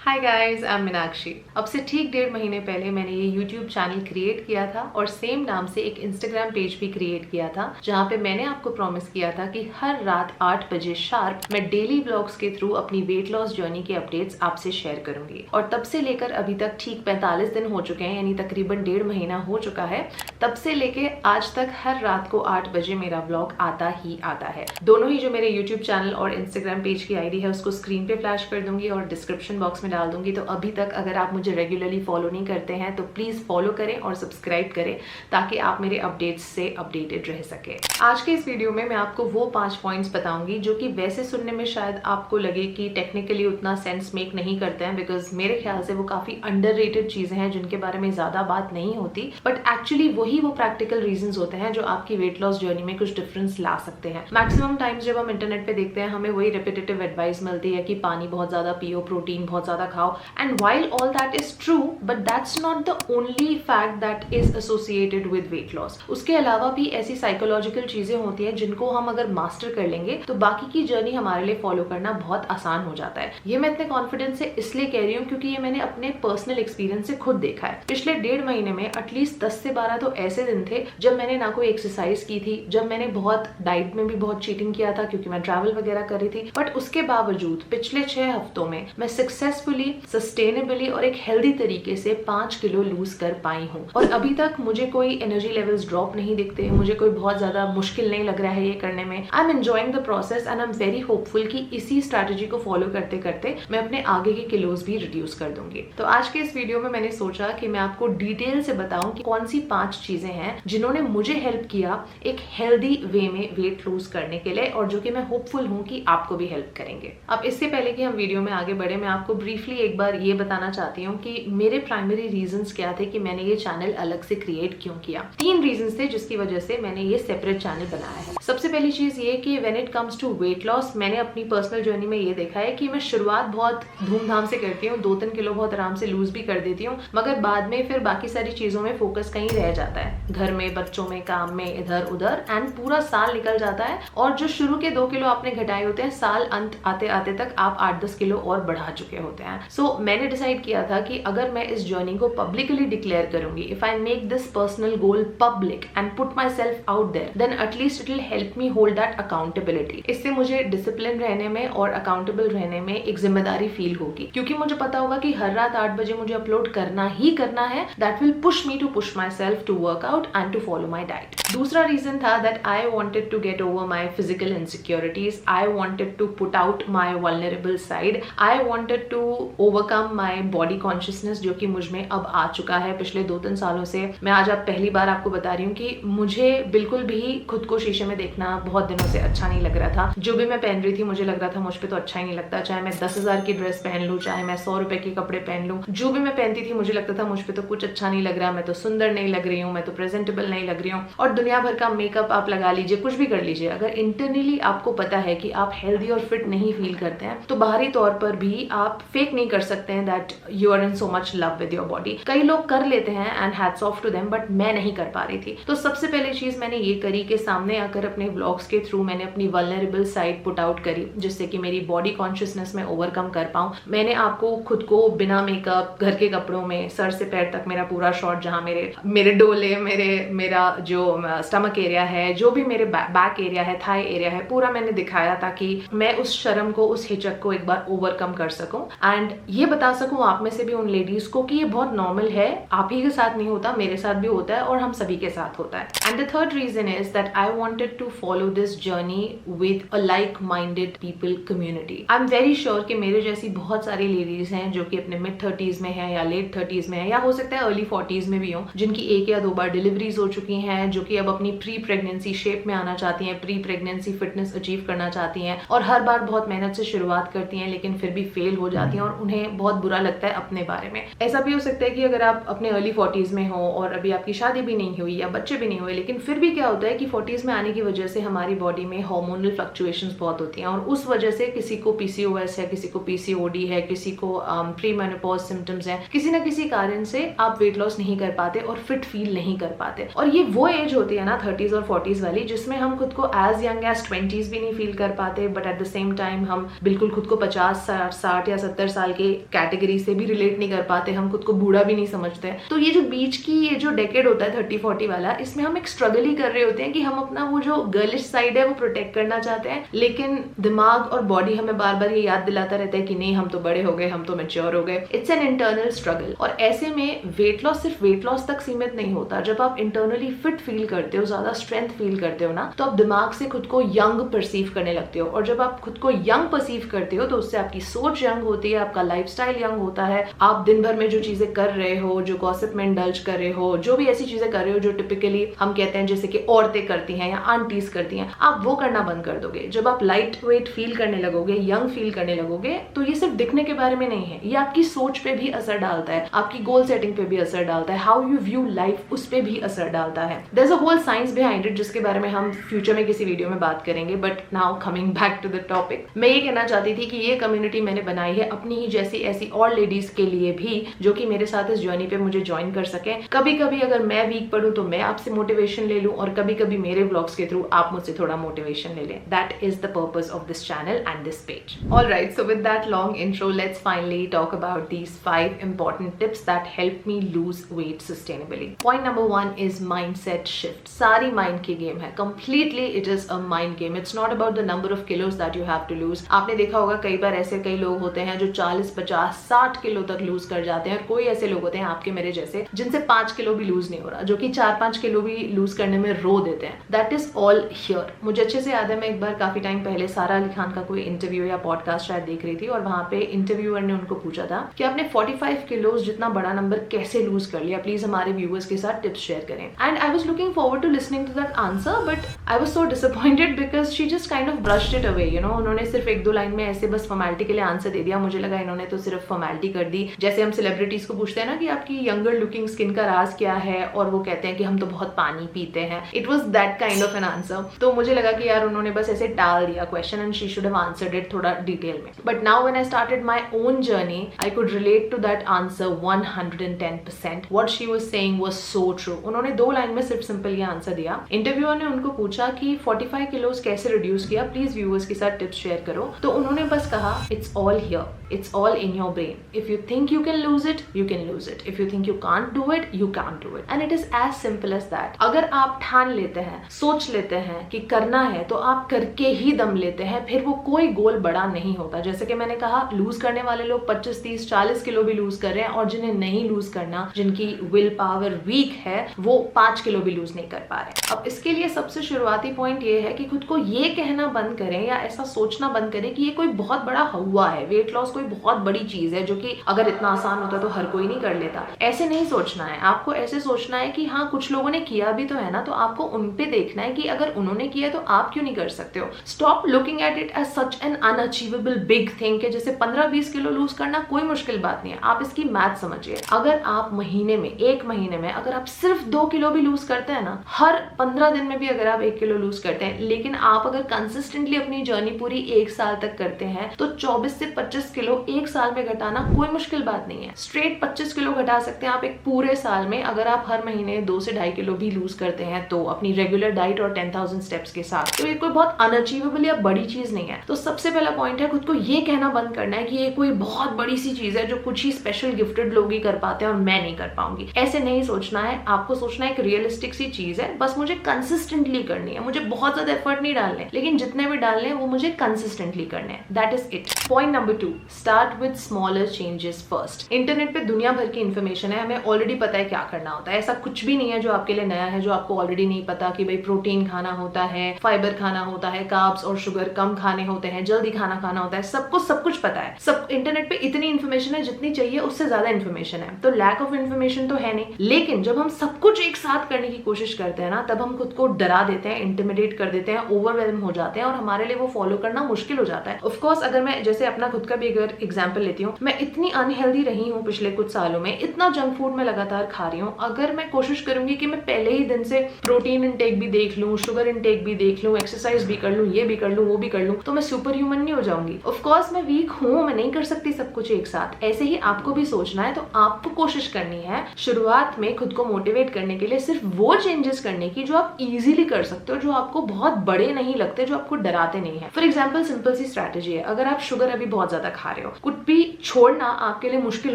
Hi guys, I am Meenakshi. अब से ठीक 1.5 महीने पहले मैंने ये यूट्यूब चैनल क्रिएट किया था और सेम नाम से एक इंस्टाग्राम पेज भी क्रिएट किया था, जहाँ पे मैंने आपको प्रॉमिस किया था कि हर रात 8 बजे शार्प मैं डेली व्लॉग्स के थ्रू अपनी वेट लॉस जर्नी के अपडेट्स आपसे शेयर करूंगी। और तब से लेकर अभी तक ठीक 45 दिन हो चुके हैं, यानी तकरीबन 1.5 महीना हो चुका है। तब से लेके आज तक हर रात को 8 बजे मेरा व्लॉग आता ही आता है। दोनों ही जो मेरे यूट्यूब चैनल और इंस्टाग्राम पेज की आईडी है उसको स्क्रीन पे फ्लैश कर दूंगी और डिस्क्रिप्शन बॉक्स में डाल दूंगी। तो अभी तक अगर आप मुझे रेगुलरली फॉलो नहीं करते हैं तो प्लीज फॉलो करें और सब्सक्राइब करें, ताकि आप मेरे अपडेट्स से अपडेटेड रह सके। आज के इस वीडियो में मैं आपको वो 5 पॉइंट्स बताऊंगी जो कि वैसे सुनने में शायद आपको लगे कि टेक्निकली उतना सेंस मेक नहीं करते हैं, बिकॉज मेरे ख्याल से वो काफी अंडररेटेड चीजें हैं जिनके बारे में ज्यादा बात नहीं होती, बट एक्चुअली वही वो प्रैक्टिकल रीजंस होते हैं जो आपकी वेट लॉस जर्नी में कुछ डिफरेंस ला सकते हैं। मैक्सिमम टाइम्स जब हम इंटरनेट पे देखते हैं हमें वही रिपीटेटिव एडवाइस मिलती है कि पानी बहुत ज्यादा पियो, प्रोटीन बहुत ज्यादा खाओ, and while all that is true, but that's not the only fact that is associated with weight loss. उसके अलावा भी ऐसी साइकोलॉजिकल चीजें होती हैं जिनको हम अगर मास्टर कर लेंगे तो बाकी की जर्नी हमारे लिए फॉलो करना बहुत आसान हो जाता है। ये मैं इतने कॉन्फिडेंस से इसलिए कह रही हूँ क्योंकि ये मैंने अपने पर्सनल एक्सपीरियंस से खुद देखा है। पिछले 1.5 महीने में एटलीस्ट 10 से 12 तो ऐसे दिन थे जब मैंने ना कोई एक्सरसाइज की थी, जब मैंने बहुत डाइट में भी बहुत चीटिंग किया था क्योंकि मैं ट्रैवल वगैरह कर रही थी, बट उसके बावजूद पिछले 6 हफ्तों में मैं सक्सेसफुली, सस्टेनेबली और एक हेल्दी तरीके से 5 किलो लूज कर पाई हूँ। और अभी तक मुझे कोई एनर्जी लेवल्स ड्रॉप नहीं दिखते, मुझे कोई बहुत ज्यादा मुश्किल नहीं लग रहा है ये करने में। I am enjoying the process and I am very hopeful कि इसी स्ट्रैटेजी को फॉलो करते करते मैं अपने आगे के किलोज भी रिड्यूस कर दूंगी। तो आज के इस वीडियो में मैंने सोचा कि मैं आपको डिटेल से बताऊं कि कौन सी 5 चीजें हैं जिन्होंने मुझे हेल्प किया एक हेल्दी वे में वेट लूज करने के लिए, और जो कि मैं होपफुल हूँ कि आपको भी हेल्प करेंगे। अब इससे पहले कि हम वीडियो में आगे बढ़े, मैं आपको ब्रीफली एक बार ये बताना चाहती हूँ कि मेरे प्राइमरी रीजंस क्या थे कि मैंने ये चैनल अलग से क्रिएट क्यों किया। 3 रीजंस थे जिसकी वजह से मैंने ये सेपरेट चैनल बनाया है। सबसे पहली चीज ये कि when it comes to weight loss, मैंने अपनी पर्सनल जर्नी में ये देखा है कि मैं शुरुआत बहुत धूमधाम से करती हूँ, 2-3 किलो बहुत आराम से लूज भी कर देती हूँ, मगर बाद में फिर बाकी सारी चीजों में फोकस कहीं रह जाता है, घर में, बच्चों में, काम में, इधर उधर, एंड पूरा साल निकल जाता है और जो शुरू के 2 किलो आपने घटाए होते हैं, साल अंत आते आते तक आप 8-10 किलो और बढ़ा चुके होते हैं। सो मैंने डिसाइड किया था कि अगर मैं इस जर्नी को पब्लिकली डिक्लेयर करूंगी, if I make this personal goal public and put myself out there, then at least it will help me hold that accountability. इससे मुझे डिसिप्लिन रहने में और अकाउंटेबल रहने में एक जिम्मेदारी फील होगी, क्योंकि मुझे पता होगा कि हर रात 8 बजे मुझे अपलोड करना ही करना है। That will push me to push myself to work out and to follow my diet. दूसरा रीजन था that I wanted to get over my physical insecurities, I wanted to put out my vulnerable side, I wanted to overcome my body consciousness जो कि मुझ में अब आ चुका है पिछले 2-3 सालों से। मैं आज आप पहली बार आपको बता रही हूँ कि मुझे बिल्कुल भी खुद को शीशे में देखना बहुत दिनों से अच्छा नहीं लग रहा था। जो भी मैं पहन रही थी मुझे लग रहा था मुझ पे तो अच्छा ही नहीं लगता, चाहे मैं 10,000 की ड्रेस पहन लूँ, चाहे मैं 100 रुपए के कपड़े पहन लूँ, जो भी मैं पहनती थी मुझे लगता था मुझ पे तो कुछ अच्छा नहीं लग रहा, मैं तो सुंदर नहीं लग रही हूँ, मैं तो प्रेजेंटेबल नहीं लग रही हूँ। और दुनिया भर का मेकअप आप लगा लीजिए, कुछ भी कर लीजिए, अगर इंटरनली आपको पता है कि आप हेल्दी और फिट नहीं फील करते हैं तो बाहरी तौर पर भी आप फेक नहीं कर सकते हैं that you are in so much love with your body. कई लोग कर लेते हैं and hats off to them, but मैं नहीं कर पा रही थी। तो सबसे पहले चीज मैंने ये करी कि सामने आकर अपने व्लॉग्स के थ्रू मैंने अपनी वल्नरेबल साइड पुट आउट करी, जिससे कि मेरी बॉडी कॉन्शियसनेस में ओवरकम कर पाऊं। मैंने आपको खुद को बिना मेकअप, घर के कपड़ों में, सर से पैर तक मेरा पूरा शॉट, जहां मेरे डोले, मेरा जो स्टमक एरिया है, जो भी मेरे बैक एरिया है, थाई एरिया है, पूरा मैंने दिखाया ताकि मैं उस शर्म को, उस हिचक को एक बार ओवरकम कर सकूं एंड ये बता सकूं आप में से भी उन लेडीज को कि ये बहुत नॉर्मल है, आप ही के साथ नहीं होता, मेरे साथ भी होता है और हम सभी के साथ होता है। And the third reason is that I wanted to follow this journey with a like minded people community. I am very sure कि मेरे जैसी बहुत सारी लेडीज हैं जो कि अपने मिड 30s में है या लेट 30s में है, या हो सकता है अर्ली 40s में भी हो, जिनकी 1 या 2 बार डिलीवरीज हो चुकी हैं, जो कि अब अपनी प्री प्रेगनेंसी शेप में आना चाहती हैं, प्री प्रेगनेंसी फिटनेस अचीव करना चाहती हैं और हर बार बहुत मेहनत से शुरुआत करती हैं लेकिन फिर भी फेल हो जाती हैं और उन्हें बहुत बुरा लगता है अपने बारे में। ऐसा भी हो सकता है कि अगर आप अपने अर्ली 40s में हो और अभी आपकी शादी भी नहीं हुई या बच्चे भी नहीं हुए, लेकिन फिर भी क्या होता है कि 40s में आने की वजह से हमारी बॉडी में हार्मोनल फ्लक्चुएशंस बहुत होती हैं और उस वजह से किसी को PCOS है, किसी को PCOD है, किसी को प्री मेनोपॉज सिम्टम्स है, किसी ना किसी कारण से आप वेट लॉस नहीं कर पाते और फिट फील नहीं कर पाते। और ये वो एज होती है ना 30s और 40s वाली, जिसमें हम खुद को एज यंग एज 20s भी नहीं फील कर पाते, but at the same time हम बिल्कुल खुद को 50, 60 या 70 साल के कैटेगरी से भी रिलेट नहीं कर पाते, हम खुद को बूढ़ा भी नहीं समझते। तो ये जो बीच की ये जो डेकेड होता है 30-40 वाला, इसमें हम एक स्ट्रगल ही कर रहे होते हैं कि हम अपना वो जो गर्लिश साइड है वो प्रोटेक्ट करना चाहते हैं, लेकिन दिमाग और बॉडी हमें बार बार ये याद दिलाता रहता है कि नहीं हम तो बड़े हो गए, हम तो मैच्योर हो गए। It's an internal struggle. और ऐसे में वेट लॉस सिर्फ वेट लॉस तक सीमित नहीं होता। जब आप इंटरनली फिट फील करते हो, ज्यादा स्ट्रेंथ फील करते हो ना, तो आप दिमाग से खुद को यंग परसीव करने लगते हो। और जब आप खुद को यंग परसीव करते हो तो उससे आपकी सोच यंग होती है, आपका लाइफस्टाइल यंग होता है। आप दिन भर में जो चीजें कर रहे हो, जो गॉसिप में इंडल्ज कर रहे हो, जो भी ऐसी चीजें कर रहे हो जो टिपिकली हम कहते हैं जैसे कि औरतें करती हैं या आंटीज करती हैं, आप वो करना बंद कर दोगे। जब आप लाइट वेट फील करने लगोगे, यंग फील करने लगोगे, तो ये सिर्फ दिखने के बारे में नहीं है, ये आपकी सोच पे भी असर डालता है, आपकी गोल सेटिंग पे भी असर डालता है, हाउ यू व्यू लाइफ उस पे भी असर डालता है। There is a whole science behind it जिसके बारे में हम फ्यूचर में किसी वीडियो में बात करेंगे। But now coming back to the topic, मैं ये कहना चाहती थी कि ये कम्युनिटी मैंने बनाई है अपनी ही जैसी ऐसी और लेडीज के लिए भी, जो कि मेरे साथ इस जर्नी पे मुझे ज्वाइन कर सके। कभी कभी अगर मैं वीक पढ़ूं तो मैं आपसे मोटिवेशन ले लूं, और कभी कभी मेरे व्लॉग्स के थ्रू आप मुझसे थोड़ा मोटिवेशन ले लें। That is the purpose of this channel and this page. Alright, so with that long intro, let's finally talk about these 5 important tips that help me lose weight sustainably. Point number 1 is mindset shift. सारी mind की game है, completely it is a mind game. It's not about the number of kilos that you have to lose. आपने देखा होगा कई बार ऐसे कई लोग होते हैं जो 40, 50, 60 किलो तक लूज कर जाते हैं, और कोई ऐसे लोग होते हैं आपके मेरे जैसे जिनसे 5 किलो भी लूज नहीं हो रहा, जो कि 4-5 किलो भी लूज करने में रो देते हैं। That is all here. मुझे अच्छे से याद है, मैं एक बार काफी टाइम पहले सारा अली खान का कोई इंटरव्यू या पॉडकास्ट शायद देख रही थी, और वहां पे इंटरव्यूअर ने उनको पूछा था कि आपने 45 किलोज जितना बड़ा नंबर कैसे लूज कर लिया, प्लीज हमारे व्यूअर्स के साथ टिप्स शेयर करें। And I was looking forward to listening to that answer, but I was so disappointed because she just kind of brushed it away, you know. उन्होंने सिर्फ 1-2 line में ऐसे बस फॉर्मेलिटी के लिए आंसर दे दिया। मुझे लगा इन्होंने तो सिर्फ फॉर्मेलिटी कर दी, जैसे हम सेलिब्रिटीज को पूछते हैं ना कि आपकी यंगर लुकिंग स्किन का राज क्या है, और वो कहते हैं कि हम तो बहुत पानी पीते हैं। It was that kind of an answer. तो मुझे लगा कि यार उन्होंने बस ऐसे टाल दिया question, and she should have answered it थोड़ा डिटेल में। But now when I started my own journey, I could relate to that answer 110%. What she was saying was so true. उन्होंने 2 लाइन में सिर्फ सिंपल ये answer दिया। Interviewer ने उनको पूछा कि 45 किलोज कैसे रिड्यूस किया, प्लीज व्यूअर्स के साथ टिप्स शेयर करो। तो उन्होंने बस कहा, it's all here, it's all in your brain. If you think you can lose it, you can lose it. If you think you can't do it, you can't do it. And it is as simple as that. अगर आप ठान लेते हैं, सोच लेते हैं कि करना है, तो आप करके ही दम लेते हैं, फिर वो कोई गोल बड़ा नहीं होता। जैसे कि मैंने कहा, लूज करने वाले लोग 25, 30, 40 किलो भी लूज कर रहे हैं, और जिन्हें नहीं लूज करना, जिनकी विल पावर वीक है, वो 5 किलो भी लूज नहीं कर पा रहे। अब इसके लिए सबसे शुरुआती पॉइंट ये है कि खुद को ये कहना बंद करें या ऐसा सोचना बंद करें कि ये कोई बहुत बड़ा हवा है, वेट लॉस कोई बहुत बड़ी चीज है जो कि अगर इतना आसान होता तो हर कोई नहीं कर लेता। ऐसे नहीं सोचना है। आपको ऐसे सोचना है कि हाँ, कुछ लोगों ने किया भी तो है ना, तो आपको उन पे देखना है कि अगर उन्होंने किया तो आप क्यों नहीं कर सकते हो। Stop looking at it as such an unachievable big thing कि जैसे 15-20 किलो लूज करना कोई मुश्किल बात नहीं है। आप इसकी मैथ समझिए। अगर आप महीने में, 1 महीने में अगर आप सिर्फ 2 किलो भी लूज करते हैं ना, हर 15 दिन में भी अगर आप 1 किलो लूज करते हैं, लेकिन आप अगर कंसिस्टेंटली अपनी जर्नी पूरी 1 साल तक करते हैं, तो 24 से 25 किलो 1 साल में घटाना कोई मुश्किल बात नहीं है। स्ट्रेट 25 किलो घटा सकते हैं आप एक पूरे साल में, अगर आप हर महीने 2 से 2.5 किलो भी लूज करते हैं तो अपनी रेगुलर डाइट और 10,000 स्टेप्स के साथ। तो ये कोई बहुत अनअचीवेबल या बड़ी चीज नहीं है। तो सबसे पहला पॉइंट है, खुद को ये कहना बंद करना है कि ये कोई बहुत बड़ी सी चीज है जो कुछ ही स्पेशल गिफ्टेड लोग ही कर पाते हैं और मैं नहीं कर पाऊंगी। ऐसे नहीं सोचना है। आपको सोचना है एक रियलिस्टिक सी चीज है, बस मुझे कंसिस्टेंटली करनी है, मुझे बहुत ज्यादा एफर्ट नहीं डालने, लेकिन जितने भी डालने हैं वो मुझे कंसिस्टेंटली करने हैं। That is it. Point number 2, start with smaller changes first. Internet पे दुनिया भर की इन्फॉर्मेशन है, हमें ऑलरेडी पता है क्या करना होता है। ऐसा कुछ भी नहीं है जो आपके लिए नया है, जो आपको ऑलरेडी नहीं पता कि भाई प्रोटीन खाना होता है, फाइबर खाना होता है, कार्ब्स और शुगर कम खाने होते हैं, जल्दी खाना खाना होता है। सबको सब कुछ पता है। सब इंटरनेट पे इतनी इन्फॉर्मेशन है जितनी चाहिए उससे ज्यादा इन्फॉर्मेशन है, तो लैक ऑफ इन्फॉर्मेशन तो है नहीं। लेकिन जब हम सब कुछ एक साथ करने की कोशिश करते हैं ना, तब हम खुद को डरा देते हैं, इंटिमिडेट कर देते हैं, ओवरवेलम हो जाते हैं, और हमारे लिए वो फॉलो करना मुश्किल हो जाता है। ऑफ कोर्स, अगर मैं जैसे अपना खुद का भी अगर एग्जांपल लेती हूँ, मैं इतनी अनहेल्दी रही हूँ पिछले कुछ सालों में, इतना जंक फूड में लगातार खा रही हूँ। अगर मैं कोशिश करूंगी कि मैं पहले ही दिन से प्रोटीन इनटेक भी देख लूं, शुगर इनटेक भी देख लूं, एक्सरसाइज भी कर लूं, ये भी कर लूं, वो भी कर लूं, तो मैं सुपर ह्यूमन नहीं हो जाऊंगी। ऑफ कोर्स मैं वीक हूँ, मैं नहीं कर सकती सब कुछ एक साथ। ऐसे ही आपको भी सोचना है। तो आपको कोशिश करनी है शुरुआत में खुद को मोटिवेट करने के लिए सिर्फ वो चेंजेस करने की जो आप इजीली कर सकते हो, जो आपको बहुत बड़े नहीं लगते, जो आपको डराते नहीं है। फॉर एग्जाम्पल, सिंपल सी स्ट्रैटेजी है। अगर आप शुगर अभी बहुत ज्यादा खा रहे रहे हो। कुछ भी छोड़ना आपके लिए मुश्किल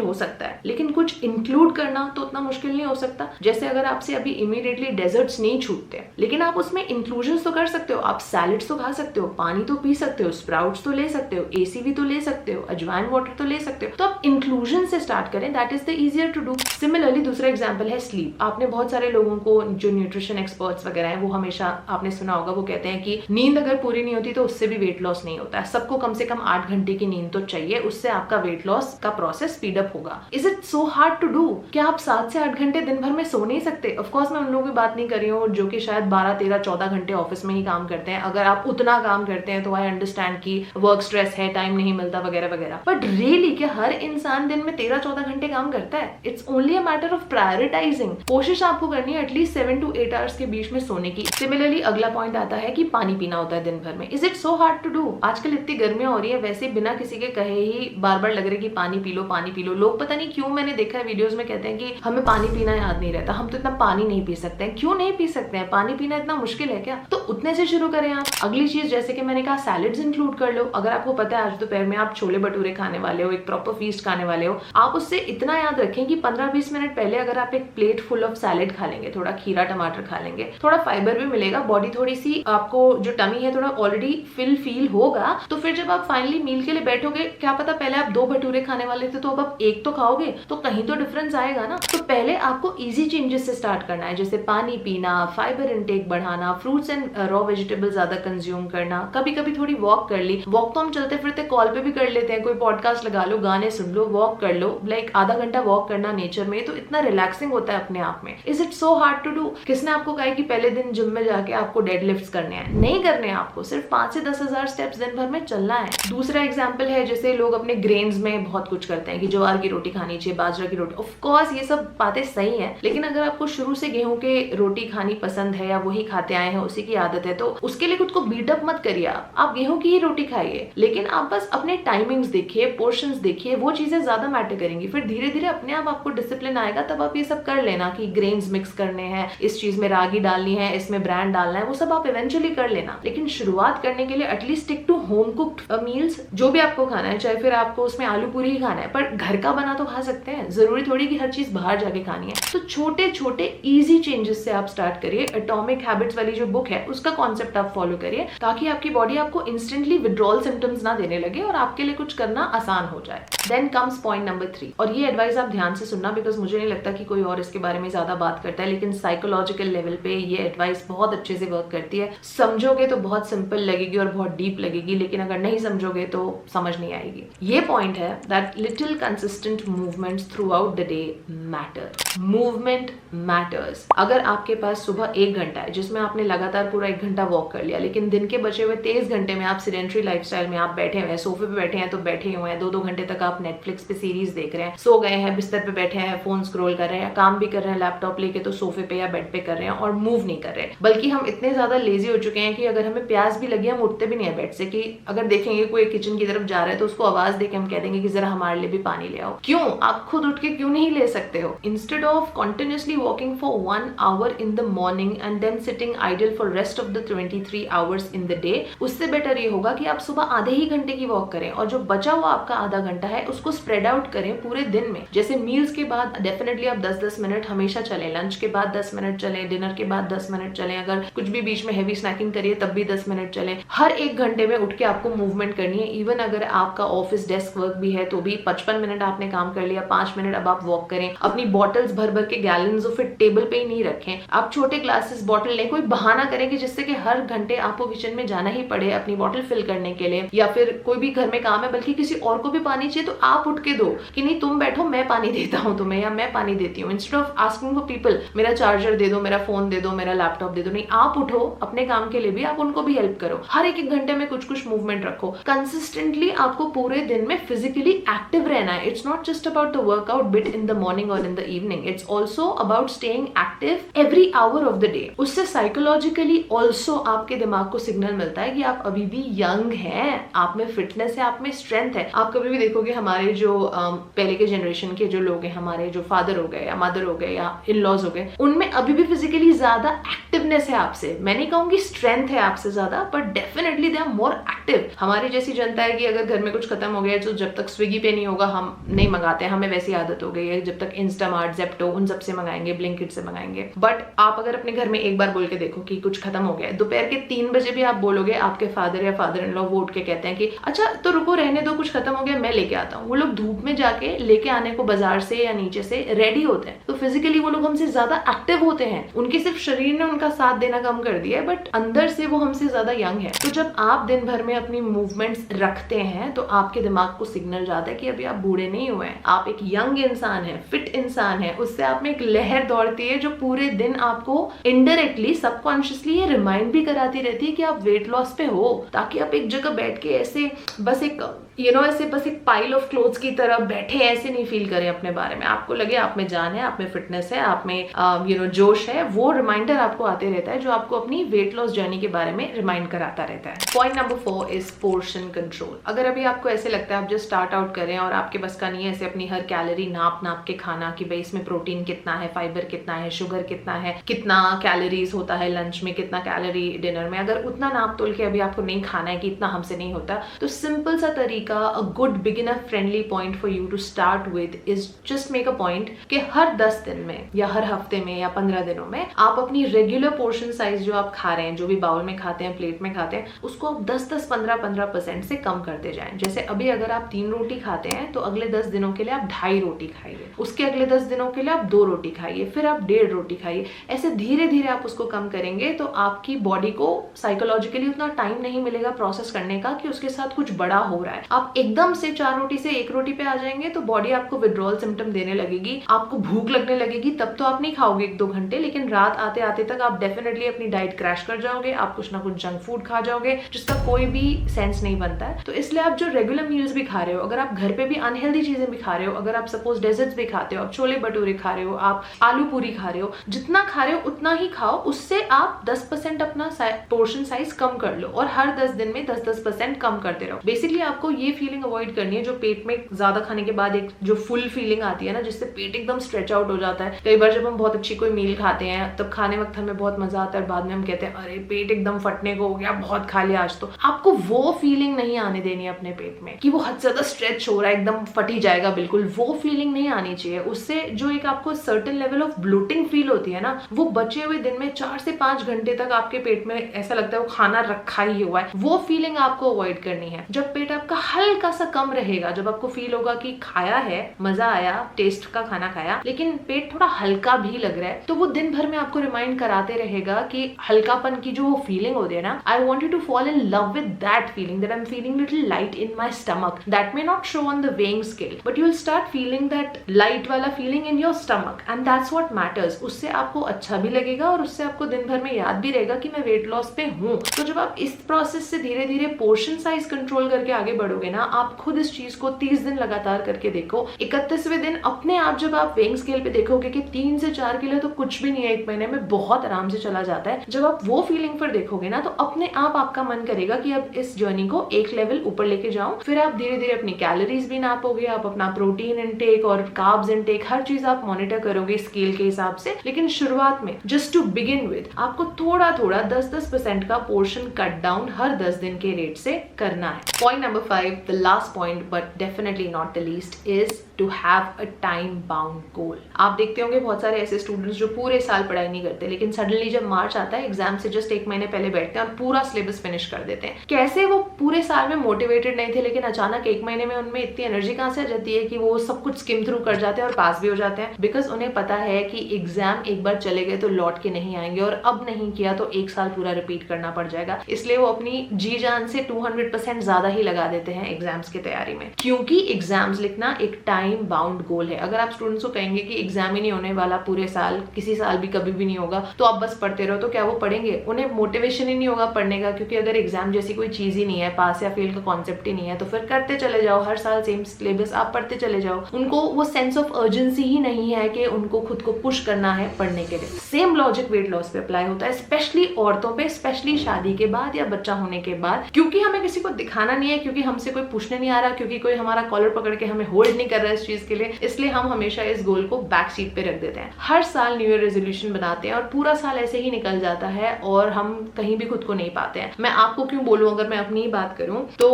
हो सकता है, लेकिन कुछ इंक्लूड करना तो उतना मुश्किल नहीं हो सकता। जैसे अगर आपसे अभी इमीडिएटली डेजर्ट्स नहीं छूटते, लेकिन आप उसमें इंक्लूजन तो कर सकते हो। आप सैलेड्स तो खा सकते हो, पानी तो पी सकते हो, स्प्राउट्स तो ले सकते हो, एसीवी तो ले सकते हो, अजवाइन वाटर तो ले सकते हो। तो आप इंक्लूजन से स्टार्ट करें, that is the easier to do. Similarly दूसरा एग्जांपल है स्लीप। आपने बहुत सारे लोगों को, जो न्यूट्रिशन एक्सपर्ट्स वगैरह हैं, वो हमेशा आपने सुना होगा, वो कहते हैं कि नींद अगर पूरी नहीं होती तो उससे भी वेट लॉस नहीं होता है। सबको कम से कम 8 घंटे की नींद तो चाहिए, उससे आपका वेट लॉस का प्रोसेस स्पीड अप होगा। Is it so hard to do? क्या आप 7 से 8 घंटे दिन भर में सो नहीं सकते? ऑफ कोर्स मैं उन लोगों की बात नहीं कर रही हूँ जो कि शायद 12, 13, 14 घंटे ऑफिस में ही काम करते हैं। अगर आप उतना काम करते हैं तो आई अंडरस्टैंड कि वर्क स्ट्रेस है, टाइम नहीं मिलता वगैरह वगैरह, बट रियली क्या हर इंसान दिन में 13-14 घंटे काम करता है? It's only a matter of prioritising. कोशिश आपको करनी है एटलीस्ट 7 to 8 आवर्स के बीच में सोने की। सिमिलरली अगला पॉइंट आता है कि पानी पीना होता है दिन भर में। Is it so hard to do? आजकल इतनी गर्मियां हो रही है, वैसे बिना किसी के कहे ही बार बार लग रहा है कि पानी पी लो, पानी पी लो। लोग पता नहीं क्यों, मैंने देखा है वीडियोस में, कहते हैं कि हमें पानी पीना याद नहीं रहता, हम तो इतना पानी नहीं पी सकते हैं। क्यों नहीं पी सकते हैं? पानी पीना इतना मुश्किल है क्या? तो उतने से शुरू करें आप। अगली चीज, जैसे कि मैंने कहा, सैलेड्स इंक्लूड कर लो। अगर आपको पता है आज दोपहर में आप छोले भटूरे खाने वाले हो, एक प्रॉपर फीस्ट खाने वाले हो, आप उससे इतना याद रखें कि 15-20 मिनट पहले अगर आप एक प्लेट फुल ऑफ सैलेड खा लेंगे, थोड़ा खीरा टमाटर खा लेंगे, थोड़ा फाइबर भी मिलेगा, बॉडी थोड़ी सी, आपको जो टमी है थोड़ा ऑलरेडी फील होगा, तो फिर जब आप फाइनली मील के लिए बैठोगे, क्या पता पहले आप 2 भटूरे खाने वाले थे तो अब आप 1 तो खाओगे, तो कहीं तो डिफरेंस आएगा ना। तो पहले आपको इजी चेंजेस से स्टार्ट करना है, जैसे पानी पीना, फाइबर इनटेक बढ़ाना, फ्रूट्स एंड रॉ वेजिटेबल ज्यादा कंज्यूम करना, कभी कभी थोड़ी वॉक कर ली। वॉक तो हम चलते फिरते कॉल पे भी कर लेते हैं, कोई पॉडकास्ट लगा लो, गाने सुन लो, वॉक कर लो, लाइक आधा घंटा वॉक करना नेचर में, तो इतना रिलैक्सिंग होता है अपने आप में। Is it so hard to do? किसने आपको कहा कि पहले दिन जिम में जाके आपको डेडलिफ्ट्स करने हैं? नहीं करने हैं आपको, सिर्फ 5 से 10 हजार स्टेप्स दिन भर में चलना है। दूसरा एग्जाम्पल है, जैसे लोग अपने ग्रेन्स में बहुत कुछ करते हैं कि ज्वार की रोटी खानी चाहिए, बाजरा की रोटी। ऑफ कोर्स ये सब बातें सही है, लेकिन अगर आपको शुरू से गेहूं के रोटी खानी पसंद है या वही खाते आए हैं, उसी की आदत है, तो उसके लिए खुद को बीट अप मत करिए। आप गेहूं की ही रोटी खाइए, लेकिन आप बस अपने टाइमिंग्स देखिए, पोर्शंस देखिए, वो चीजें ज्यादा मैटर करेंगी। फिर धीरे धीरे अपने आप आपको डिसिप्लिन आएगा, तब आप ये सब कर लेना कि ग्रेन्स मिक्स करने हैं, इस चीज में रागी डालनी है, इसमें ब्रांड डालना है, वो सब आप इवेंचुअली कर लेना। लेकिन शुरुआत करने के लिए at least stick to home cooked meals. जो भी आपको खाना है, चाहे फिर आपको उसमें आलू पूरी ही खाना है, पर घर का बना तो खा सकते हैं। जरूरी थोड़ी कि हर चीज बाहर जाके खानी है। तो छोटे छोटे इजी चेंजेस से आप स्टार्ट करिए। एटॉमिक हैबिट्स वाली जो बुक है उसका कॉन्सेप्ट आप फॉलो करिए, ताकि आपकी बॉडी आपको इंस्टेंटली विड्रॉल सिम्टम्स ना देने लगे और आपके लिए कुछ करना आसान हो जाए। देन कम्स पॉइंट नंबर 3, और ये एडवाइस आप ध्यान से सुनना, बिकॉज मुझे नहीं लगता कि कोई और इसके बारे में ज्यादा बात करता है, लेकिन साइकोलॉजिकल लेवल पे ये एडवाइस बहुत अच्छे से वर्क करती है। समझोगे तो बहुत सिंपल लगेगी और बहुत डीप लगेगी, लेकिन अगर नहीं समझोगे तो समझ नहीं आएगी। ये पॉइंट है that little consistent movements through out the day matter. Movement matters. अगर आपके पास सुबह 1 घंटा है जिसमें आपने लगातार पूरा 1 घंटा वॉक कर लिया, लेकिन दिन के बचे हुए 23 घंटे में आप सीडेंटरी लाइफस्टाइल में आप बैठे हुए हैं, सोफे पे बैठे हैं तो बैठे हुए हैं, 2-2 घंटे तक आप नेटफ्लिक्स पे सीरीज देख रहे हैं, सो गए हैं, बिस्तर पे बैठे हैं, फोन स्क्रॉल कर रहे हैं, काम भी कर रहे हैं लैपटॉप लेके तो सोफे पे या बेड पे कर रहे हैं और मूव नहीं कर रहे। बल्कि हम इतने ज्यादा लेजी हो चुके हैं कि अगर हमें प्यास भी लगी हम उठते भी नहीं है बेड से, कि अगर देखेंगे कोई किचन की तरफ जा रहा है तो उसको आवाज देके हम कह देंगे कि जरा हमारे लिए भी पानी ले आओ। क्यों? आप खुद उठ के क्यों नहीं ले सकते हो? Instead of continuously walking for 1 hour in the morning and then sitting idle for rest of the 23 hours in the day, उससे बेटर ये होगा कि आप सुबह आधे ही घंटे की वॉक करें और जो बचा हुआ आपका आधा घंटा है उसको स्प्रेड आउट करें पूरे दिन में। जैसे मील्स के बाद डेफिनेटली आप 10-10 मिनट हमेशा चले, लंच के बाद 10 मिनट चले, डिनर के बाद 10 मिनट चले, अगर कुछ भी बीच में हैवी स्नैकिंग करिए तब भी 10 मिनट चले। हर 1 घंटे में उठ के आपको मूवमेंट करनी है। इवन अगर आपका ऑफिस डेस्क वर्क भी है तो भी 55 मिनट आपने काम कर लिया, 5 मिनट अब आप वॉक करें। अपनी बॉटल्स भर भर के गैलन्स फिर टेबल पे ही नहीं रखें, आप छोटे ग्लासेस बॉटल लें। कोई बहाना करें कि जिससे कि हर घंटे आपको किचन में जाना ही पड़े अपनी बॉटल फिल करने के लिए, या फिर कोई भी घर में काम है बल्कि किसी और को भी पानी चाहिए तो आप उठ के दो कि नहीं तुम बैठो मैं पानी देता हूँ तुम्हें या मैं पानी देती हूँ। Instead of asking for people मेरा चार्जर दे दो, मेरा फोन दे दो, मेरा लैपटॉप दे दो, नहीं आप उठो अपने काम के लिए भी, आप उनको भी हेल्प करो। हर 1 घंटे में कुछ कुछ मूवमेंट रखो। कंसिस्टेंटली आपको पूरे दिन में फिजिकली एक्टिव रहना है। It's not just about the workout bit in the morning और in the evening, it's also about staying active every hour of the day. उससे साइकोलॉजिकली ऑल्सो आपके दिमाग को सिग्नल मिलता है कि आप अभी भी यंग हैं, आप में फिटनेस है, आप में स्ट्रेंथ है। आप कभी भी देखोगे हमारे जो पहले के जनरेशन के जो लोग हैं, हमारे जो फादर हो गए या मदर हो गए या इन लॉज हो गए, उनमें अभी भी फिजिकली ज्यादा एक्टिवनेस है आपसे। मैं नहीं कहूंगी स्ट्रेंथ है आपसे ज्यादा, but definitely they are more active. हमारी जैसी जनता है कि अगर घर में कुछ खत्म हो गया है, तो जब तक स्विगी पे नहीं होगा हम नहीं मंगाते हैं, हमें वैसी आदत हो गई है, जब तक इंस्टामार्ट, जेप्टो उन सब से मंगाएंगे, ब्लिंकिट से मंगाएंगे। बट आप अगर अपने घर में एक बार बोल के देखो कि कुछ खत्म हो गया है, दोपहर के 3 बजे भी आप बोलोगे, आपके फादर या फादर इन लॉ वो उठ के कहते हैं कि अच्छा तो रुको, रहने दो, कुछ खत्म हो गया, मैं लेके आता हूँ। वो लोग धूप में जाके लेके आने को बाजार से या नीचे से रेडी होते हैं, तो फिजिकली वो लोग हमसे ज्यादा एक्टिव होते हैं। उनके सिर्फ शरीर ने उनका साथ देना कम कर दिया है, बट अंदर से वो हमसे ज्यादा यंग है। तो जब आप दिन भर में अपनी मूवमेंट्स रखते हैं तो आपके दिमाग को सिग्नल जाता है कि अभी आप बूढ़े नहीं हुए हैं, आप एक यंग इंसान है, फिट इंसान है। उससे आप में एक लहर दौड़ती है जो पूरे दिन आपको इनडायरेक्टली, सबकॉन्शियसली ये रिमाइंड भी कराती रहती है कि आप वेट लॉस पे हो, ताकि आप एक जगह बैठ के ऐसे बस एक ऐसे बस एक पाइल ऑफ क्लोथ्स की तरह बैठे ऐसे नहीं फील करें अपने बारे में। आपको लगे आप में जान है, आप में फिटनेस है, आप में जोश है। वो रिमाइंडर आपको आते रहता है जो आपको अपनी वेट लॉस जर्नी के बारे में रिमाइंड कराता रहता है। Point number 4 is portion control. अगर अभी आपको ऐसे लगता है आप जस्ट स्टार्ट आउट करें और आपके बस का नहीं है ऐसे अपनी हर कैलोरी नाप के खाना कि भाई इसमें प्रोटीन कितना है, फाइबर कितना है, शुगर कितना है, कितना कैलोरीज होता है लंच में, कितना कैलोरी डिनर में, अगर उतना नाप तोल के अभी आपको नहीं खाना है कि इतना हमसे नहीं होता, तो सिंपल सा तरीका, a good beginner friendly point for you to start with is just make a point कि हर 10 दिन में या हर हफ्ते में या 15 दिनों में आप अपनी रेगुलर पोर्शन साइज जो आप खा रहे हैं, जो भी बाउल में खाते हैं, प्लेट में खाते हैं, उसको आप 10-10, 15-15% से कम करते जाएं। जैसे अभी अगर आप 3 रोटी खाते हैं तो अगले 10 दिनों के लिए आप 2.5 रोटी खाइए, उसके अगले 10 दिनों के लिए आप 2 रोटी खाइए, फिर आप 1.5 रोटी खाइए। ऐसे धीरे धीरे आप उसको कम करेंगे तो आपकी बॉडी को साइकोलॉजिकली उतना टाइम नहीं मिलेगा प्रोसेस करने का कि उसके साथ कुछ बड़ा हो रहा है। आप एकदम से 4 रोटी से 1 रोटी पे आ जाएंगे तो बॉडी आपको विड्रॉल सिम्टम देने लगेगी, आपको भूख लगने लगेगी। तब तो आप नहीं खाओगे 1-2 घंटे, लेकिन रात आते आते तक आप डेफिनेटली अपनी डाइट क्रैश कर जाओगे, आप कुछ ना कुछ जंक फूड खा जाओगे जिसका कोई भी सेंस नहीं बनता है। तो इसलिए आप जो रेगुलर मील्स भी खा रहे हो, अगर आप घर पे भी अनहेल्दी चीजें भी खा रहे हो, अगर आप सपोज डेजर्ट्स भी खाते हो, आप छोले भटूरे खा रहे हो, आप आलू पूरी खा रहे हो, जितना खा रहे हो उतना ही खाओ। उससे आप 10% अपना पोर्शन साइज कम कर लो और हर 10 दिन में 10-10% कम करते रहो। बेसिकली आपको ये फीलिंग अवॉइड करनी है जो पेट में ज्यादा खाने के बाद एक जो फुल फीलिंग आती है ना, जिससे पेट एकदम स्ट्रेच आउट हो जाता है। कई बार जब हम बहुत अच्छी कोई मील खाते हैं तब खाने वक्त हमें बहुत मजा आता है, बाद में हम कहते हैं अरे पेट एकदम फटने को हो गया, बहुत खा लिया आज। तो आपको वो फीलिंग नहीं आने देनी है अपने पेट में कि वो हद से ज्यादा स्ट्रेच हो रहा है, एकदम फट ही जाएगा, बिल्कुल वो फीलिंग नहीं आनी चाहिए। उससे जो एक आपको certain level of bloating feel होती है ना, वो बचे हुए दिन में 4 से 5 घंटे तक आपके पेट में ऐसा लगता है वो खाना रखा ही हुआ है, वो फीलिंग आपको अवॉइड करनी है। जब पेट आपका हल्का सा कम रहेगा, जब आपको फील होगा कि खाया है, मजा आया, टेस्ट का खाना खाया, लेकिन पेट थोड़ा हल्का भी लग रहा है, तो वो दिन भर में आपको रिमाइंड कराते रहेगा कि हल्कापन की जो फीलिंग होती है ना, I want you to fall in love with that feeling, that I am feeling little light in my stomach, that may not show on the weighing scale, but you will start feeling that light वाला feeling in your stomach, and that's what matters. उससे आपको अच्छा भी लगेगा और उससे आपको दिन भर में याद भी रहेगा कि मैं वेट लॉस पे हूँ। तो जब आप इस प्रोसेस से धीरे धीरे पोर्शन साइज कंट्रोल करके आगे बढ़ोगे ना, आप खुद इस चीज को 30 दिन लगातार करके देखो। 31वें दिन अपने आप जब आप वेइंग स्केल पे देखोगे कि 3 से 4 किलो तो कुछ भी नहीं है, 1 महीने में बहुत आराम से चला जाता है। जब आप वो फीलिंग पर देखोगे ना, तो अपने आप आपका मन करेगा कि अब इस जर्नी को एक लेवल ऊपर लेके जाऊं। फिर आप धीरे धीरे अपनी कैलोरीज भी नापोगे, आप अपना प्रोटीन इनटेक और कार्ब्स इनटेक हर चीज आप मॉनिटर करोगे स्केल के हिसाब से। लेकिन शुरुआत में जस्ट टू बिगिन विद आपको थोड़ा थोड़ा 10-10% का पोर्शन कट डाउन हर 10 दिन के रेट से करना है। Point number 5, the last point but definitely not the least, is to have a time bound goal. आप देखते होंगे बहुत सारे ऐसे स्टूडेंट्स जो पूरे साल पढ़ाई नहीं करते, लेकिन सडनली जब मार्च आता है एग्जाम से जस्ट 1 महीने पहले बैठते हैं और पूरा सिलेबस फिनिश कर देते हैं। कैसे वो पूरे साल में मोटिवेटेड नहीं थे, लेकिन अचानक 1 महीने में उनमें इतनी एनर्जी कहां से आ जाती है कि वो सब कुछ स्किम थ्रू कर जाते हैं और पास भी हो जाते हैं। बिकॉज उन्हें पता है कि एग्जाम एक बार चले गए तो लौट के नहीं आएंगे, और अब नहीं किया तो 1 साल पूरा रिपीट करना पड़ जाएगा। इसलिए वो अपनी जी जान से 200% ज्यादा ही लगा देते हैं एग्जाम्स की तैयारी में, क्योंकि एग्जाम्स लिखना एक टाइम बाउंड गोल है। अगर आप स्टूडेंट्स को कहेंगे कि एग्जाम ही नहीं होने वाला पूरे साल, किसी साल भी कभी भी नहीं होगा, तो आप बस पढ़ते रहो, तो क्या वो पढ़ेंगे? उन्हें मोटिवेशन ही नहीं होगा पढ़ने का, क्योंकि अगर एग्जाम जैसी कोई चीज ही नहीं है, पास या फेल का कॉन्सेप्ट ही नहीं है, तो फिर करते चले जाओ, हर साल सेम सिलेबस आप पढ़ते चले जाओ। उनको वो सेंस ऑफ अर्जेंसी ही नहीं है कि उनको खुद को पुश करना है पढ़ने के लिए। सेम लॉजिक वेट लॉस पे अप्लाई होता है, स्पेशली औरतों पे, स्पेशली शादी के बाद या बच्चा होने के बाद, क्योंकि हमें किसी को दिखाना नहीं है, क्योंकि हमसे कोई पूछने नहीं आ रहा, क्योंकि कोई हमारा कॉलर पकड़ के हमें होल्ड नहीं कर रहा है इस चीज के लिए, इसलिए हम हमेशा इस गोल को बैक सीट पे रख देते हैं। हर साल न्यू ईयर रेजोल्यूशन बनाते हैं और पूरा साल ऐसे ही निकल जाता है और हम कहीं भी खुद को नहीं पाते हैं। मैं आपको क्यों बोलूं, अगर मैं अपनी ही बात करूं तो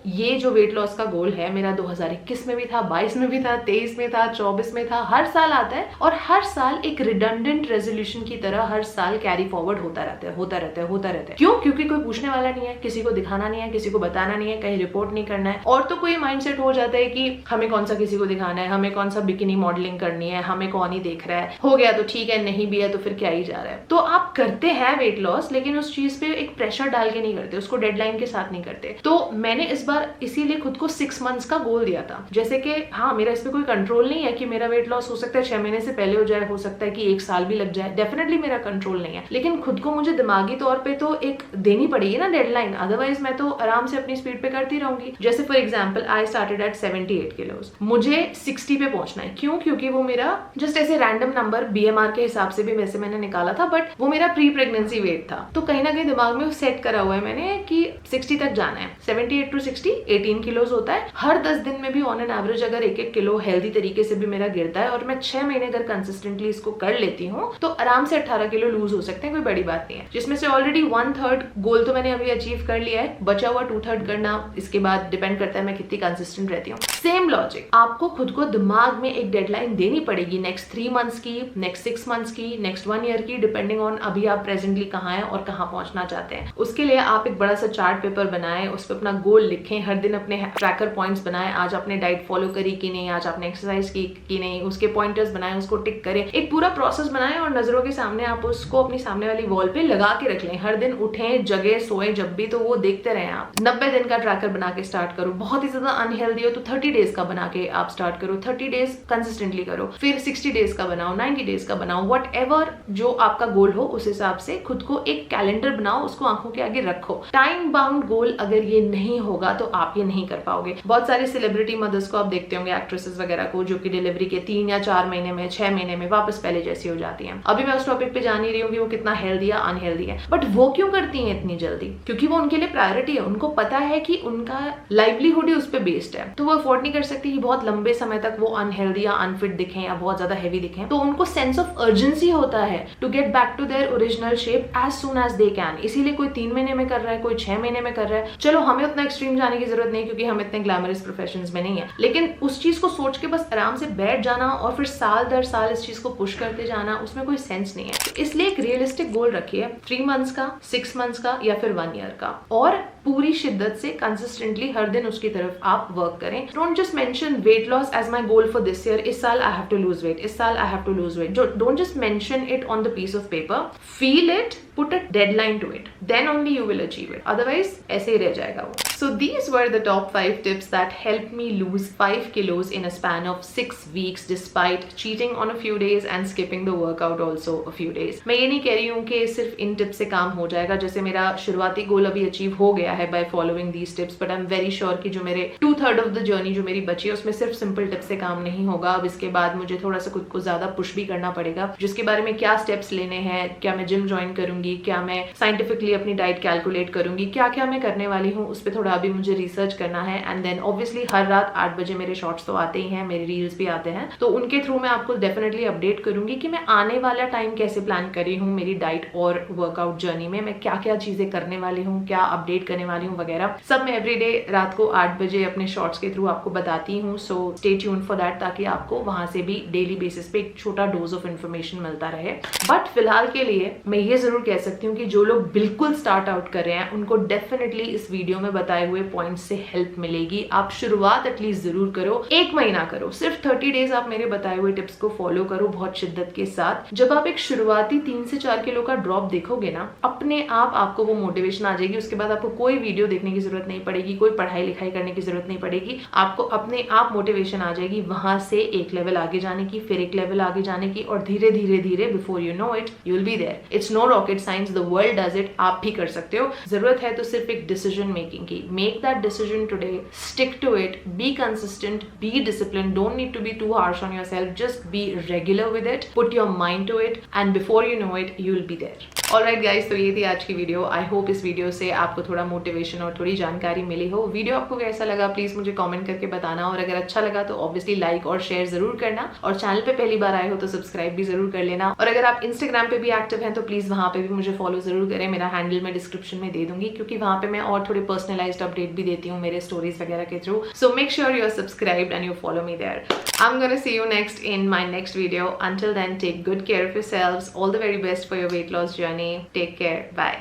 ये जो वेट लॉस का गोल है मेरा 2021 में भी था, 22 में भी था, 23 में था, 24 में था, हर साल आता है और हर साल एक रिडंडेंट रेजोल्यूशन की तरह हर साल कैरी फॉरवर्ड होता रहता है। क्यों? क्योंकि कोई पूछने वाला नहीं है, किसी को दिखाना नहीं है, किसी को बताना नहीं है, कहीं रिपोर्ट नहीं करना है। और तो कोई माइंडसेट हो जाता है कि हमें कौन सा किसी को दिखाना है, हमें कौन सा बिकिनी मॉडलिंग करनी है, हमें कौन ही देख रहा है, हो गया तो ठीक है, नहीं भी है तो फिर क्या ही जा रहा है। तो आप करते हैं वेट लॉस, लेकिन उस चीज पे एक प्रेशर डाल के नहीं करते, उसको डेडलाइन के साथ नहीं करते। तो मैंने इस बार इसीलिए खुद को 6 मंथ्स का गोल दिया था। जैसे कि हाँ, मेरा इस पे कोई कंट्रोल नहीं है कि मेरा वेट लॉस हो सकता है 6 महीने से पहले हो जाए, हो सकता है कि 1 साल भी लग जाए, डेफिनेटली मेरा कंट्रोल नहीं है। लेकिन खुद को मुझे दिमागी तौर पे तो एक देनी पड़ेगी ना डेडलाइन, अदरवाइज मैं तो आराम से अपनी स्पीड पे करती रहूंगी। जैसे for example I started at 78 kilos, मुझे 60 पे पहुंचना है। क्यों? क्योंकि वो मेरा जस्ट ऐसे रैंडम नंबर BMR के हिसाब से भी वैसे मैंने निकाला था, बट वो मेरा प्री प्रेगनेंसी वेट था, तो कहीं ना कहीं दिमाग में सेट करा हुआ है मैंने कि 60 तक जाना है। 78 to 60 18 किलोज होता है। हर 10 दिन में भी ऑन एन एवरेज अगर 1-1 किलो हेल्दी तरीके से भी मेरा गिरता है और मैं 6 महीने अगर कंसिस्टेंटली इसको कर लेती हूँ तो आराम से 18 किलो लूज हो सकते हैं, कोई बड़ी बात नहीं है। जिसमें से ऑलरेडी 1/3 गोल तो मैंने अभी अचीव कर लिया है, बचा हुआ 2/3 करना इसके बाद डिपेंड करता है मैं कितनी कंसिस्टेंट रहती हूँ। सेम लॉजिक, आपको खुद को दिमाग में एक डेडलाइन देनी पड़ेगी नेक्स्ट 3 मंथ्स की, नेक्स्ट 6 मंथ्स की, नेक्स्ट 1 ईयर की, डिपेंडिंग ऑन अभी आप प्रेजेंटली कहाँ हैं और कहाँ पहुंचना चाहते हैं। उसके लिए आप एक बड़ा सा चार्ट पेपर बनाएं, उस पर अपना गोल लिखें, हर दिन अपने ट्रैकर पॉइंट्स बनाएं, आज आपने डाइट फॉलो करी कि नहीं, आज आपने एक्सरसाइज की नहीं, उसके पॉइंटर्स बनाएं, उसको टिक करें, एक पूरा प्रोसेस बनाएं और नजरों के सामने आप उसको अपनी सामने वाली वॉल पे लगा के रख लें। हर दिन उठें, जगह, सोए जब भी, तो वो देखते रहें आप। 90 दिन का ट्रैकर बना के स्टार्ट करो। बहुत ही ज्यादा अनहेल्दी हो तो 30 डेज का बना के आप स्टार्ट करो, 30 डेज कंसिस्टेंटली करो, फिर 60 डेज का बनाओ, 90 डेज का बनाओ, वट एवर जो आपका गोल हो उस हिसाब से खुद को एक कैलेंडर बनाओ, उसको आंखों के आगे रखो। टाइम बाउंड गोल अगर ये नहीं होगा तो आप ये नहीं कर पाओगे। बहुत सारे सेलिब्रिटी मदर्स को आप देखते होंगे, एक्ट्रेसेस वगैरह को, जो कि डिलीवरी के 3 या 4 महीने में, 6 महीने में वापस पहले जैसी हो जाती हैं। अभी मैं उस टॉपिक पे जान ही रही हूँ कि वो कितना हेल्दी या अनहेल्दी है, बट वो क्यों करती हैं इतनी जल्दी? क्योंकि वो उनके लिए प्रायोरिटी है। उनको पता है कि उनका लाइवलीहुड ही उस पर बेस्ड है, तो वो अफोर्ड नहीं कर सकती कि बहुत लंबे समय तक वो अनहेल्दी या अनफिट दिखें या बहुत ज्यादा हैवी दिखें। तो उनको सेंस ऑफ अर्जेंसी होता है to get back to their original shape as soon as they can. इसीलिए कोई 3 महीने में कर रहा है, कोई 6 महीने में कर रहा है। चलो, हमें उतना एक्सट्रीम जाने की जरूरत नहीं क्योंकि हम इतने ग्लैमरस प्रोफेशंस में नहीं है, लेकिन उस चीज को सोच के बस आराम से बैठ जाना और फिर साल दर साल इस चीज को पुश करते जाना, उसमें कोई सेंस नहीं है। तो इसलिए एक रियलिस्टिक गोल रखिए, 3 मंथ्स का, 6 मंथ्स का या फिर 1 ईयर का, और पूरी शिद्दत से कंसिस्टेंटली हर दिन उसकी तरफ आप वर्क करें। Don't just mention weight loss as my goal for this year, इस साल I have to lose weight, इस साल I have to lose weight. Don't just mention it on the piece of paper, feel it, put a deadline to it, then only you will achieve it, otherwise ऐसे ही रह जाएगा वो। So these were the top 5 tips that helped me lose 5 kilos in a span of 6 weeks despite cheating on a few days and skipping the workout also a few days. मैं ये नहीं कह रही हूँ कि सिर्फ इन टिप्स से काम हो जाएगा, जैसे मेरा शुरुआती गोल अभी अचीव हो गया है by following these tips, but I'm very sure कि जो मेरे 2/3 of the journey जो मेरी बची है उसमें सिर्फ सिंपल टिप्स से काम नहीं होगा। अब इसके बाद मुझे थोड़ा सा खुद को ज्यादा पुश भी करना पड़ेगा, जिसके बारे में क्या स्टेप्स लेने हैं, क्या मैं जिम ज्वाइन करूंगी, क्या मैं साइंटिफिकली अपनी डाइट कैलकुलेट करूंगी, क्या क्या मैं करने वाली हूँ, उस पर थोड़ा अभी मुझे रिसर्च करना है। एंड देन ऑब्वियसली हर रात 8 बजे मेरे शॉर्ट्स तो आते ही हैं, मेरे रील्स भी आते हैं, तो उनके थ्रू मैं आपको डेफिनेटली अपडेट करूंगी कि मैं आने वाला टाइम कैसे प्लान कर रही हूँ मेरी डाइट और वर्कआउट जर्नी में, मैं क्या क्या चीजें करने वाली हूँ, क्या अपडेट करने वाली हूँ वगैरह, सब मैं एवरीडे रात को 8 बजे अपने शॉर्ट्स के थ्रू आपको बताती हूँ। So stay tuned for that, ताकि आपको वहां से भी डेली बेसिस पे एक छोटा डोज ऑफ इन्फॉर्मेशन मिलता रहे। बट फिलहाल के लिए मैं ये जरूर कह सकती हूँ कि जो लोग बिल्कुल स्टार्ट आउट कर रहे हैं उनको डेफिनेटली इस वीडियो में बताए हुए पॉइंट्स से हेल्प मिलेगी। आप शुरुआत एटलीस्ट जरूर करो, 1 महीना करो, सिर्फ 30 डेज आप मेरे बताए हुए टिप्स को फॉलो करो बहुत शिद्दत के साथ। जब आप एक शुरुआती 3 से 4 किलो का ड्रॉप देखोगे ना, अपने आप आपको वो मोटिवेशन आ जाएगी। उसके बाद आपको कोई वीडियो देखने की जरूरत नहीं पड़ेगी, कोई पढ़ाई लिखाई करने की जरूरत नहीं पड़ेगी, आपको अपने आप मोटिवेशन आ जाएगी वहां से एक लेवल आगे जाने की, फिर एक लेवल आगे जाने की, और धीरे धीरे धीरे before you know it you will be there. It's no rocket science, the world does it, आप भी कर सकते हो। जरूरत है तो सिर्फ एक डिसीजन मेकिंग की। Make that decision today, stick to it, be consistent, be discipline, don't need to be too harsh on yourself, just be regular with it, put your mind to it, and before you know it you will be there. Alright guys, तो ये थी आज की video. I hope इस video से आपको थोड़ा motivation और थोड़ी जानकारी मिली हो। वीडियो आपको कैसा लगा प्लीज मुझे कमेंट करके बताना, और अगर अच्छा लगा तो ऑब्वियसली लाइक और शेयर जरूर करना, और चैनल पे पहली बार आए हो तो सब्सक्राइब भी जरूर कर लेना। और अगर आप इंस्टाग्राम पे भी एक्टिव हैं तो प्लीज वहां पे भी मुझे फॉलो जरूर करें। मेरा हैंडल मैं डिस्क्रिप्शन में दे दूंगी, क्योंकि वहां पे मैं और थोड़े पर्सनलाइज्ड अपडेट भी देती हूँ मेरे स्टोरीज वगैरह के through. So make sure you are subscribed and you follow me there. I am gonna see you next in my next video. Until then, take good care of yourselves. All the very best for your weight loss journey. Take care. Bye.